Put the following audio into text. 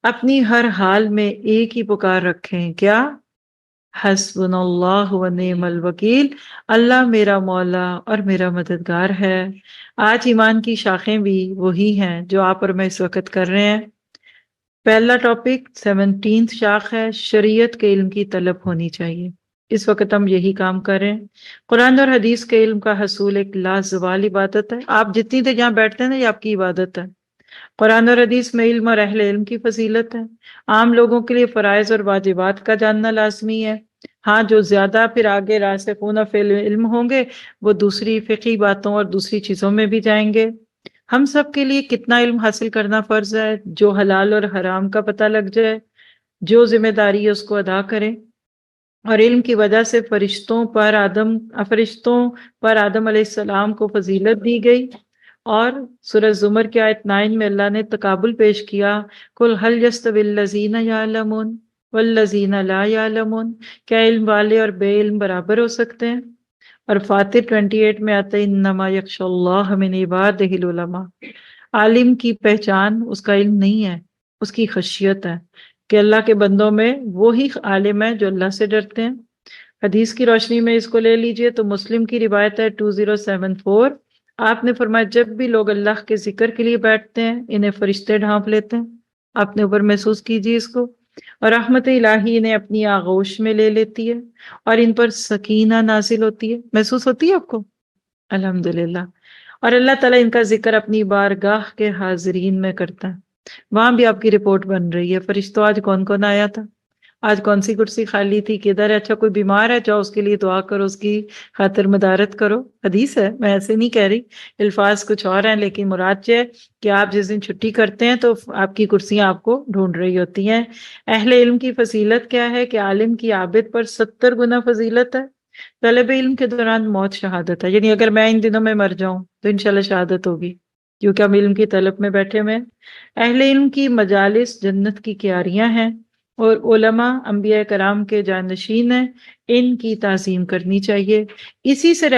اپنی ہر حال میں ایک ہی پکار رکھیں، کیا؟ حسبنا اللہ و نعم الوکیل، اللہ میرا مولا اور میرا مددگار ہے۔ آج ایمان کی شاخیں بھی وہی ہیں جو آپ اور میں اس وقت کر رہے ہیں۔ پہلا ٹاپک 17 شاخ ہے، شریعت کے علم کی طلب ہونی چاہیے۔ اس وقت ہم یہی کام کر رہے ہیں۔ قرآن اور حدیث کے علم کا حصول ایک لازوال عبادت ہے۔ آپ جتنی دیر جہاں بیٹھتے ہیں نا، یہ آپ کی عبادت ہے۔ قرآن اور حدیث میں علم اور اہل علم کی فضیلت ہے۔ عام لوگوں کے لیے فرائض اور واجبات کا جاننا لازمی ہے۔ ہاں، جو زیادہ پھر آگے راسخون فی العلم ہوں گے وہ دوسری فقہی باتوں اور دوسری چیزوں میں بھی جائیں گے۔ ہم سب کے لیے کتنا علم حاصل کرنا فرض ہے؟ جو حلال اور حرام کا پتہ لگ جائے، جو ذمہ داری ہے اس کو ادا کریں۔ اور علم کی وجہ سے فرشتوں پر آدم علیہ السلام کو فضیلت دی گئی۔ اور سورہ زمر کی آیت 9 میں اللہ نے تقابل پیش کیا، قُلْ هَلْ يَسْتَوِي الَّذِينَ يَعْلَمُونَ وَالَّذِينَ لَا يَعْلَمُونَ، کیا علم والے اور بے علم برابر ہو سکتے ہیں؟ اور فاطر 28 میں آتا ہے، انما یخشی اللہ من عبادہ العلماء، عالم کی پہچان اس کا علم نہیں ہے، اس کی خشیت ہے، کہ اللہ کے بندوں میں وہی عالم ہے جو اللہ سے ڈرتے ہیں۔ حدیث کی روشنی میں اس کو لے لیجئے تو مسلم کی روایت ہے 2074، آپ نے فرمایا جب بھی لوگ اللہ کے ذکر کے لیے بیٹھتے ہیں انہیں فرشتے ڈھانپ لیتے ہیں۔ آپ نے اوپر محسوس کیجئے اس کو، اور رحمت الہی انہیں اپنی آغوش میں لے لیتی ہے اور ان پر سکینہ نازل ہوتی ہے۔ محسوس ہوتی ہے آپ کو؟ الحمدللہ۔ اور اللہ تعالیٰ ان کا ذکر اپنی بارگاہ کے حاضرین میں کرتا ہے۔ وہاں بھی آپ کی رپورٹ بن رہی ہے، فرشتوں آج کون کون آیا تھا؟ آج کون سی کرسی خالی تھی؟ کدھر ہے؟ اچھا کوئی بیمار ہے، جاؤ اس کے لیے دعا کرو، اس کی خاطر مدارت کرو۔ حدیث ہے، میں ایسے نہیں کہہ رہی، الفاظ کچھ اور ہیں، لیکن مراد یہ ہے کہ آپ جس دن چھٹی کرتے ہیں تو آپ کی کرسیاں آپ کو ڈھونڈ رہی ہوتی ہیں۔ اہل علم کی فضیلت کیا ہے کہ عالم کی عابد پر 70 گنا فضیلت ہے۔ طلب علم کے دوران موت شہادت ہے، یعنی اگر میں ان دنوں میں مر جاؤں تو انشاءاللہ شہادت ہوگی، کیونکہ ہم علم کی طلب میں بیٹھے ہوئے ہیں۔ اہل علم کی مجالس جنت کی کیاریاں ہیں، اور علماء انبیاء کرام کے جانشین ہیں، ان کی تعظیم کرنی چاہیے۔ اسی سے